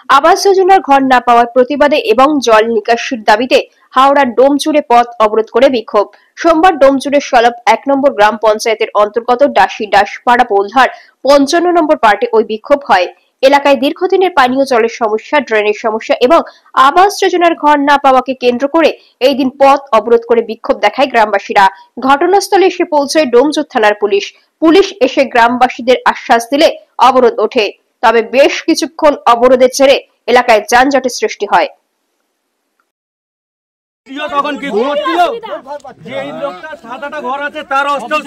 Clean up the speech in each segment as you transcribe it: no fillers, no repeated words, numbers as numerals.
আবাস যোজনার ঘর না পাওয়ার প্রতিবাদে এবং জল নিকাশির দাবিতে হাওড়ার ডোমচুরে পথ অবরোধ করে বিক্ষোভ। সোমবার ডোমচুরের সলভ 1 নম্বর গ্রাম পঞ্চায়েতের অন্তর্গত ডাসপাড়া পোলধার 55 নম্বর পার্টে ওই বিক্ষোভ হয়। এলাকায় দীর্ঘদিনের পানীয় জলের সমস্যা, ড্রেনের সমস্যা এবং আবাস যোজনার ঘর না পাওয়াকে কেন্দ্র করে এই দিন পথ অবরোধ করে বিক্ষোভ দেখায় গ্রামবাসীরা। ঘটনাস্থলে এসে পৌঁছয় ডোমচুর থানার পুলিশ এসে গ্রামবাসীদের আশ্বাস দিলে অবরোধ ওঠে। তবে বেশ কিছুক্ষণ অবরোধের জেরে এলাকায় যানজটের সৃষ্টি হয়। তখন কি ঘুমাচ্ছিল যে এই লোকটা 7-8টা ঘর আছে তার হস্টেল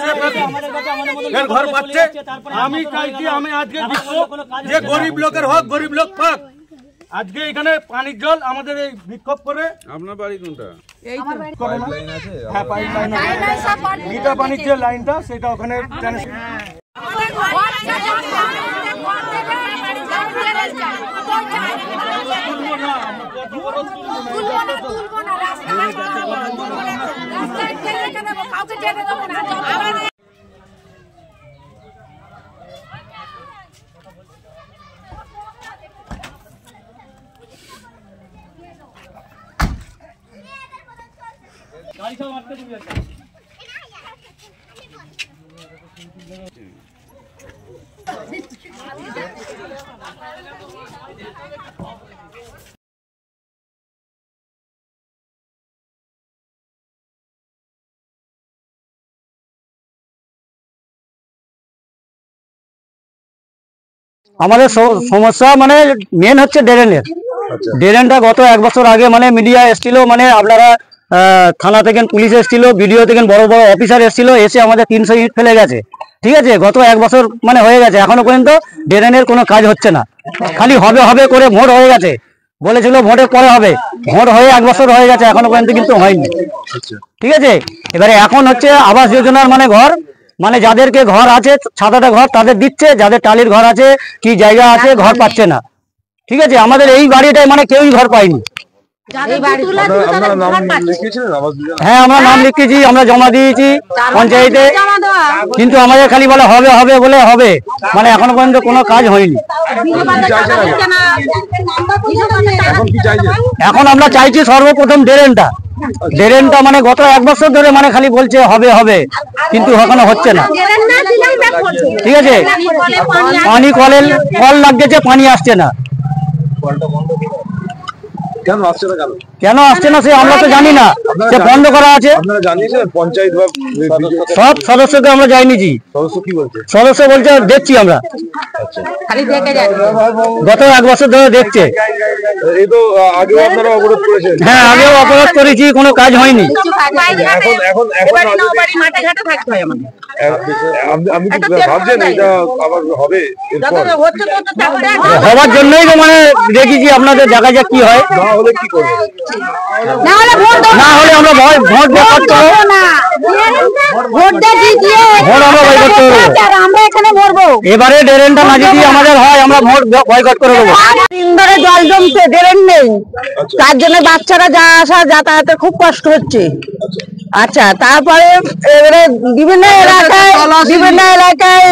এর ঘর পাচ্ছে। আমি চাইছি আমি আজকে যে গরিব লোকের হক গরিব লোক পাক। আজকে এখানে পানির জল আমাদের এই বিক্ষোভ করে। আপনার বাড়ি কোনটা? পাইপলাইন আছে? হ্যাঁ, পাইপলাইন আছে। লিটা পানির যে লাইনটা সেটা ওখানে আমাদের সমস্যা মানে মেন হচ্ছে ড্রেনের। ড্রেনটা গত 1 বছর আগে মানে মিডিয়া এসেছিল, মানে আপনারা থানা থেকে পুলিশ এসেছিল, বিডিও থেকে বড় বড় অফিসার এসেছিল, এসে আমাদের 300 ইট ফেলে গেছে। ঠিক আছে, গত 1 বছর মানে হয়ে গেছে, এখনো পর্যন্ত ড্রেনের কোনো কাজ হচ্ছে না। খালি হবে করে ভোট হয়ে গেছে, বলেছিল ভোটের পরে হবে, ভোট হয়ে 1 বছর হয়ে গেছে, এখনো পর্যন্ত কিন্তু হয়নি। ঠিক আছে, এবারে এখন হচ্ছে আবাস যোজনার মানে ঘর, মানে যাদেরকে ঘর আছে 7-8টা ঘর তাদের দিচ্ছে, যাদের টালির ঘর আছে কি জায়গা আছে ঘর পাচ্ছে না। ঠিক আছে, আমাদের এই বাড়িটাই মানে কেউই ঘর পাইনি। হ্যাঁ, আমরা নাম লিখেছি, আমরা জমা দিয়েছি পঞ্চায়েতে, কিন্তু আমাদের খালি বলে হবে বলে হবে, মানে এখনো পর্যন্ত কোনো কাজ হয়নি। এখন আমরা চাইছি সর্বপ্রথম ড্রেনটা মানে গত 1 বছর ধরে মানে খালি বলছে হবে, কিন্তু এখনো হচ্ছে না। ঠিক আছে, পানি কল লাগছে, পানি আসছে না। কেন আসছে না সে আমরা তো জানি না, সে বন্ধ করা আছে। সব সদস্যকে আমরা যাইনি। সদস্য বলছে দেখছি আমরা, গত 1 বছর ধরে দেখছে। হ্যাঁ, আগেও অবরোধ করেছি, কোনো কাজ হয়নি। হওয়ার জন্যই তো মানে দেখেছি, আপনাদের দেখা যাক কি হয়। না হলে আমরা ভোট বয়কট করবো, এবারে ড্রেনটা না যদি আমাদের হয় আমরা ভোট বয়কট করে দেবো। ধরে জল জমছে, ড্রেন নেই, তার জন্য বাচ্চারা যা আসা যাতায়াতের খুব কষ্ট হচ্ছে। আচ্ছা, তারপরে এবারে বিভিন্ন এলাকায়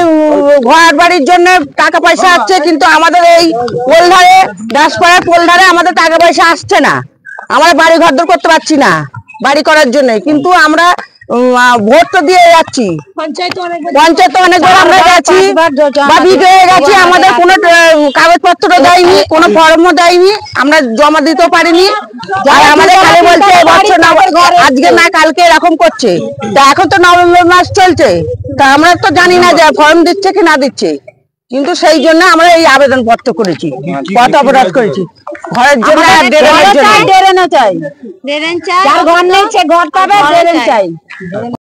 ঘর বাড়ির জন্য টাকা পয়সা আসছে, কিন্তু আমাদের এই পোলধারে ডাসপাড়ার পোলধারে আমাদের টাকা পয়সা আসছে না। আমরা বাড়ি ঘরদোর করতে পারছি না বাড়ি করার জন্য, কিন্তু আমরা ভোট তো দিয়ে যাচ্ছি, পঞ্চায়েত অনেকবার আমরা গেছি বা বিডিও গেছি, আমাদের কোনো কাগজপত্র দেয়নি, কোনো ফর্মও দেয়নি, আমরা জমা দিতেও পারিনি। আর আমাদের খালি বলছে এবছর আজকে না কালকে এরকম করছে। তা এখন তো নভেম্বর মাস চলছে, তা আমরা তো জানি না যে ফর্ম দিচ্ছে কি না দিচ্ছে, কিন্তু সেই জন্য আমরা এই আবেদন পত্র করেছি, পথ অবরোধ করেছি। ঘরের জন্য ড্রেন চাই, ঘর নেই সে ঘর পাবে, ড্রেন চাই।